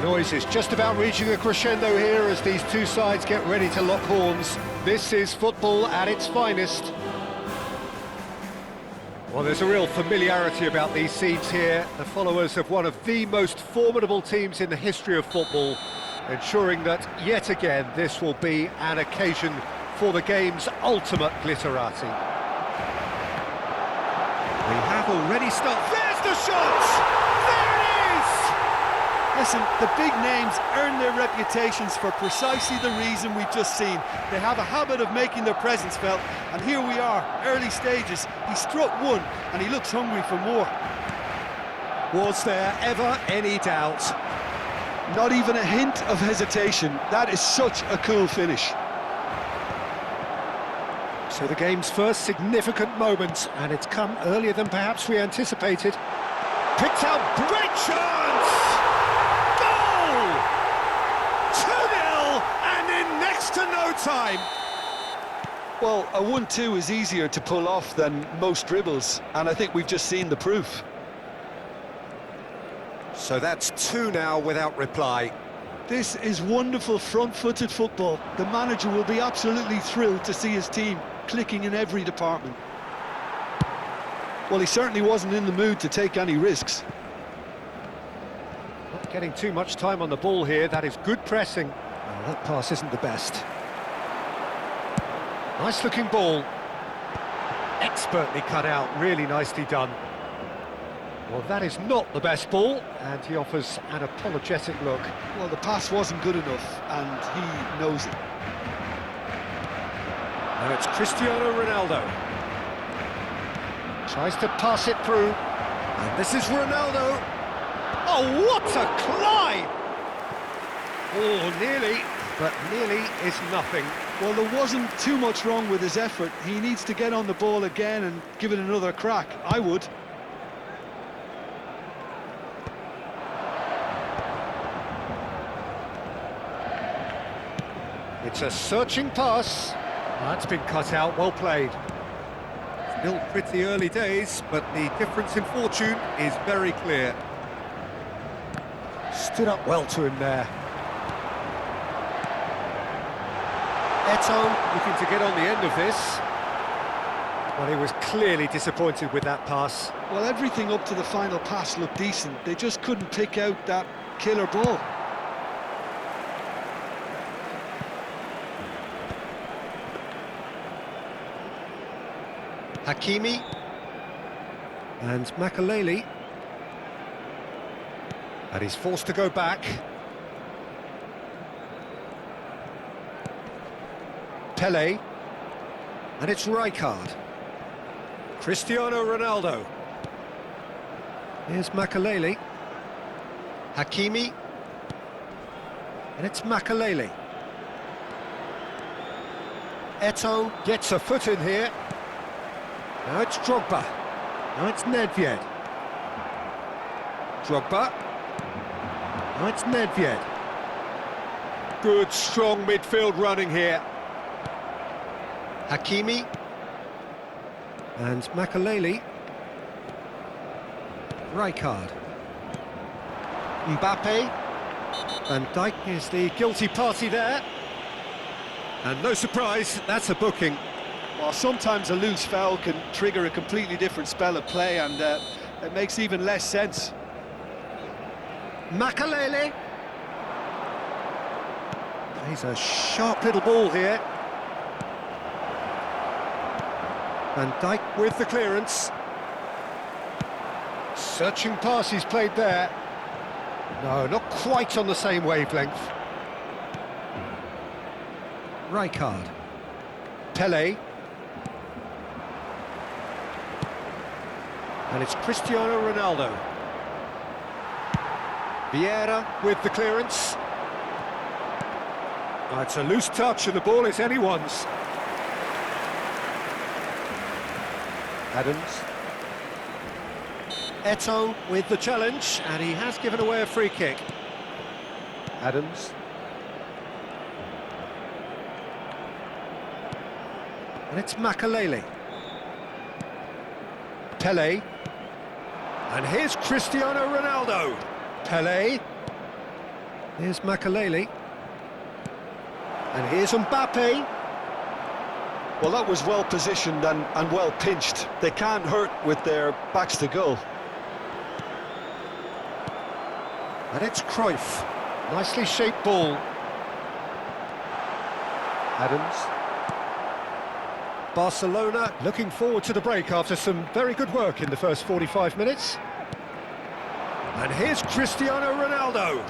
noise is just about reaching a crescendo here as these two sides get ready to lock horns. This is football at its finest. Well, there's a real familiarity about these scenes here. The followers of one of the most formidable teams in the history of football, ensuring that, yet again, this will be an occasion for the game's ultimate glitterati. We have already started. There's the shot! There it is! Listen, the big names earn their reputations for precisely the reason we've just seen. They have a habit of making their presence felt, and here we are, early stages. He struck one, and he looks hungry for more. Was there ever any doubt? Not even a hint of hesitation. That is such a cool finish. So the game's first significant moment, and it's come earlier than perhaps we anticipated. Picked out, great chance! Goal! 2-0, and in next to no time. Well, a 1-2 is easier to pull off than most dribbles, and I think we've just seen the proof. So that's 2 now without reply. This is wonderful front-footed football. The manager will be absolutely thrilled to see his team clicking in every department. Well, he certainly wasn't in the mood to take any risks. Not getting too much time on the ball here. That is good pressing. Well, that pass isn't the best. Nice looking ball. Expertly cut out, really nicely done. Well, that is not the best ball, and he offers an apologetic look. Well, the pass wasn't good enough, and he knows it. Now it's Cristiano Ronaldo. Tries to pass it through, and this is Ronaldo. Oh, what a climb! Oh, nearly, but nearly is nothing. Well, there wasn't too much wrong with his effort. He needs to get on the ball again and give it another crack. I would. It's a searching pass. That's been cut out, well played. Still pretty early days, but the difference in fortune is very clear. Stood up well to him there. Eto'o looking to get on the end of this. Well, he was clearly disappointed with that pass. Well, everything up to the final pass looked decent. They just couldn't pick out that killer ball. Hakimi and Makelele, and he's forced to go back. Pele, and it's Rijkaard. Cristiano Ronaldo. Here's Makelele. Hakimi, and it's Makelele. Eto'o gets a foot in here. Now it's Drogba. Now it's Nedved. Drogba. Now it's Nedved. Good, strong midfield running here. Hakimi. And Makelele. Rijkaard. Mbappe. Van Dijk is the guilty party there. And no surprise, that's a booking. Well, sometimes a loose foul can trigger a completely different spell of play, and it makes even less sense. Makelele. He's a sharp little ball here. Van Dijk with the clearance. Searching pass he's played there. No, not quite on the same wavelength. Rijkaard. Pele. And it's Cristiano Ronaldo. Vieira with the clearance. Oh, it's a loose touch and the ball is anyone's. Adams. Eto'o with the challenge, and he has given away a free kick. Adams. And it's Makelele. Pele. And here's Cristiano Ronaldo. Pele. Here's Makaleli. And here's Mbappe. Well, that was well positioned and well pinched. They can't hurt with their backs to goal. And it's Cruyff. Nicely shaped ball. Adams. Barcelona looking forward to the break after some very good work in the first 45 minutes. And here's Cristiano Ronaldo.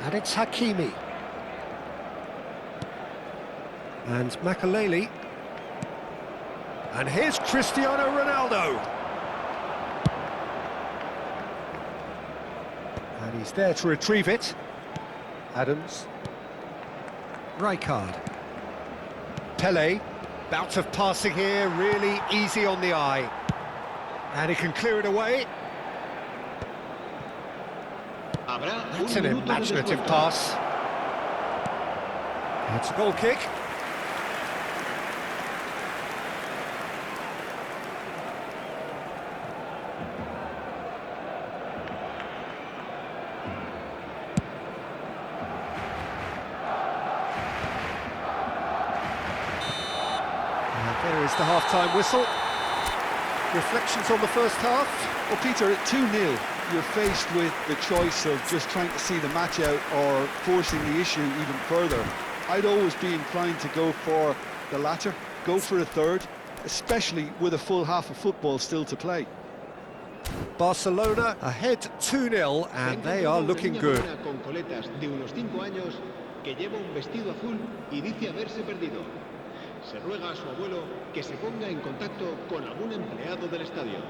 And it's Hakimi. And Makaleli. And here's Cristiano Ronaldo. And he's there to retrieve it. Adams. Rijkaard. Pele. Bout of passing here, really easy on the eye. And he can clear it away. That's an imaginative pass. It's a goal kick. And there is the half-time whistle. Reflections on the first half? Well, Peter, at 2-0, you're faced with the choice of just trying to see the match out or forcing the issue even further. I'd always be inclined to go for the latter, go for a third, especially with a full half of football still to play. Barcelona ahead 2-0 and they are looking good. Con coletas de unos 5 años que lleva un vestido azul y dice haberse perdido. Se ruega a su abuelo que se ponga en contacto con algún empleado del estadio.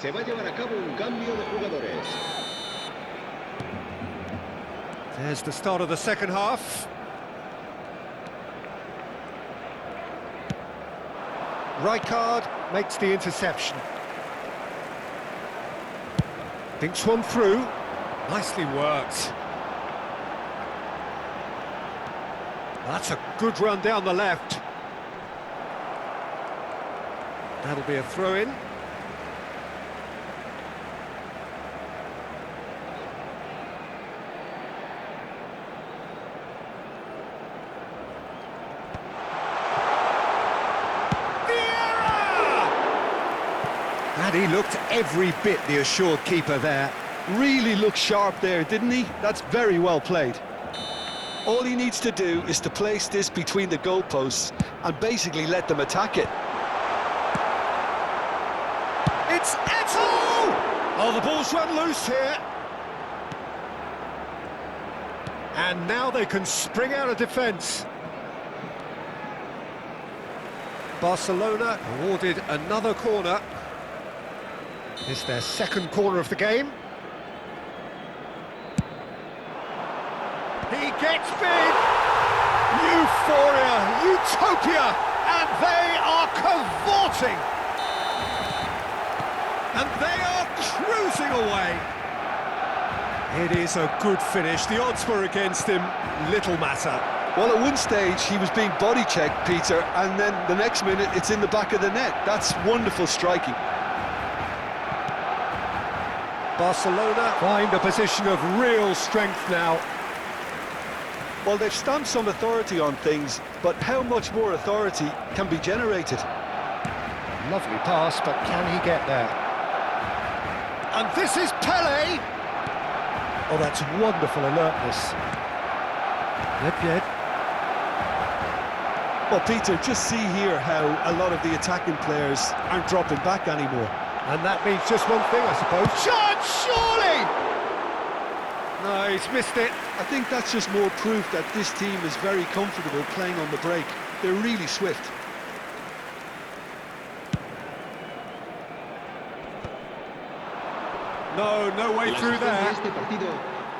Se va a llevar a cabo un cambio de jugadores. There's the start of the second half. Rijkaard makes the interception. Thinks one through. Nicely worked. That's a good run down the left. That'll be a throw-in. And he looked every bit the assured keeper there. Really looked sharp there, didn't he? That's very well played. All he needs to do is to place this between the goalposts and basically let them attack it. It's Eto'o! Oh, the ball's run loose here. And now they can spring out of defence. Barcelona awarded another corner. It's their second corner of the game. He gets big! Euphoria, utopia, and they are cavorting! And they are cruising away! It is a good finish. The odds were against him, little matter. Well, at one stage he was being body checked, Peter, and then the next minute it's in the back of the net. That's wonderful striking. Barcelona find a position of real strength now. Well, they've stamped some authority on things, but how much more authority can be generated? Lovely pass, but can he get there? And this is Pele! Oh, that's wonderful alertness. Yep. Well, Peter, just see here how a lot of the attacking players aren't dropping back anymore. And that means just one thing, I suppose. Shot, surely! No, he's missed it. I think that's just more proof that this team is very comfortable playing on the break. They're really swift. No, no way La through asistencia de there. este partido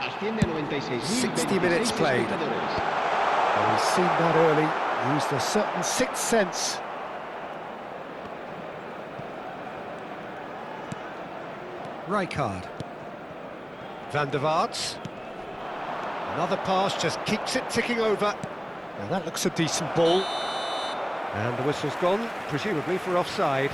asciende a 60 minutes 96.026 played. espectadores. Well, he's seen that early, used a certain sixth sense. Rijkaard. Van der Vaart. Another pass, just keeps it ticking over. Now that looks a decent ball. And the whistle's gone, presumably for offside.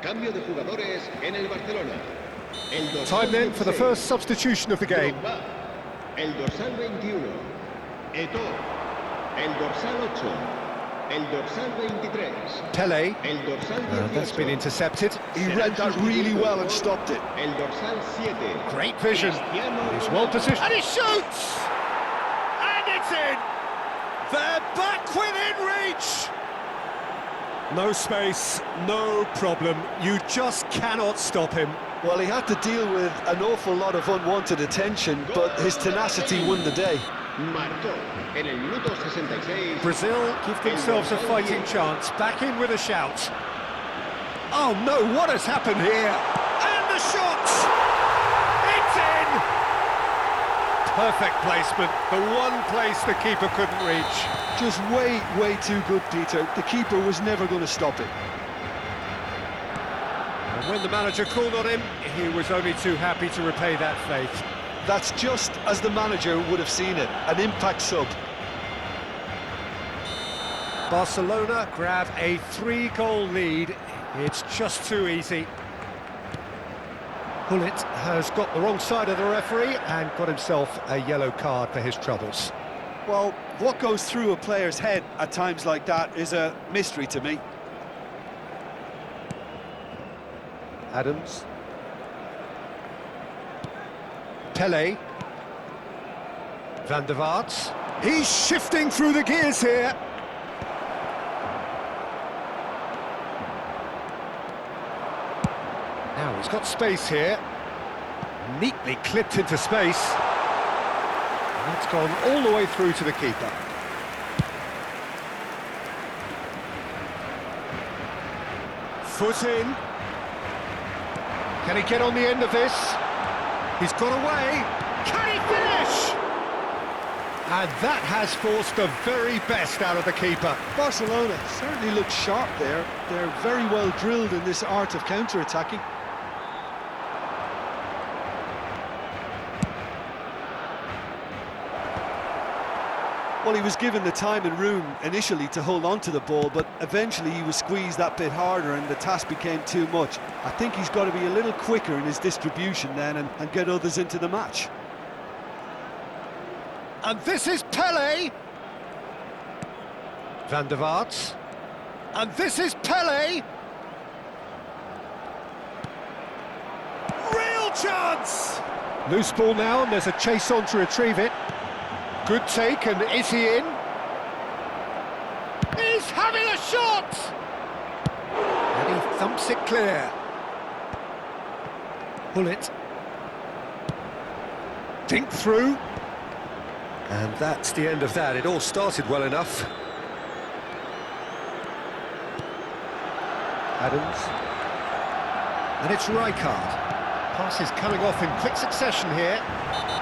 Cambio de jugadores en el Barcelona. El dorsal Time then for the 16, first substitution of the game. Drogba. El dorsal 21, Eto'o. El dorsal 8, el dorsal 23, Pele. el dorsal 18. That's been intercepted. He read that really well and stopped it. El dorsal 7. Great vision. Cristiano He's well Ronaldo. positioned. And he shoots! And it's in! They're back within reach! No space, no problem. You just cannot stop him. Well, he had to deal with an awful lot of unwanted attention, but his tenacity won the day. Marcó en el minuto 66. Brazil give themselves a fighting chance. Back in with a shout. Oh no, what has happened here? And the shot! It's in! Perfect placement. The one place the keeper couldn't reach. Just way too good, Peter. The keeper was never going to stop it. And when the manager called on him, he was only too happy to repay that faith. That's just as the manager would have seen it, an impact sub. Barcelona grab a 3-goal lead. It's just too easy. Gullit has got the wrong side of the referee and got himself a yellow card for his troubles. Well, what goes through a player's head at times like that is a mystery to me. Adams. Pele. Van der Vaart. He's shifting through the gears here. Now he's got space here. Neatly clipped into space. And that's gone all the way through to the keeper. Foot in. Can he get on the end of this? He's got away. Can he finish? And that has forced the very best out of the keeper. Barcelona certainly look sharp there. They're very well drilled in this art of counter-attacking. Well, he was given the time and room initially to hold on to the ball, but eventually he was squeezed that bit harder and the task became too much. I think he's got to be a little quicker in his distribution then and get others into the match. And this is Pele. Van der Vaart. And this is Pele. Real chance! Loose ball now, and there's a chase on to retrieve it. Good take, and is he in? He's having a shot! And he thumps it clear. Gullit. Dink through. And that's the end of that. It all started well enough. Adams. And it's Rijkaard. Pass is coming off in quick succession here.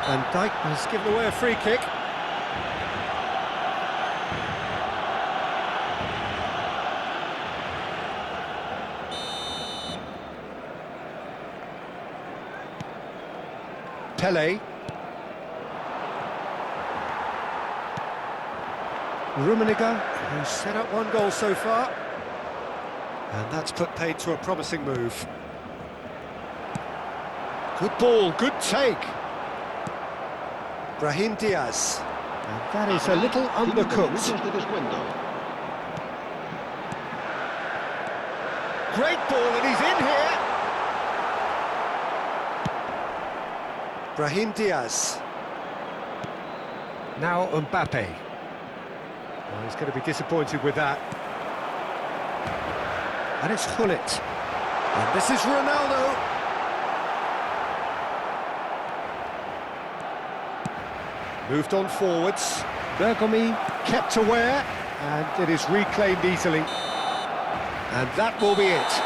And Dijk has given away a free kick. Rummenigge, who's set up one goal so far. And that's put paid to a promising move. Good ball, good take. Brahim Diaz. And that is a little undercooked. Great ball, and he's in here. Brahim Diaz. Now Mbappe. Well, he's going to be disappointed with that. And it's Gullit. And this is Ronaldo. Moved on forwards. Bergomi kept aware, and it is reclaimed easily. And that will be it.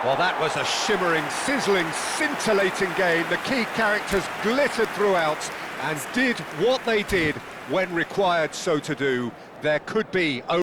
Well, that was a shimmering, sizzling, scintillating game. The key characters glittered throughout and did what they did when required so to do. There could be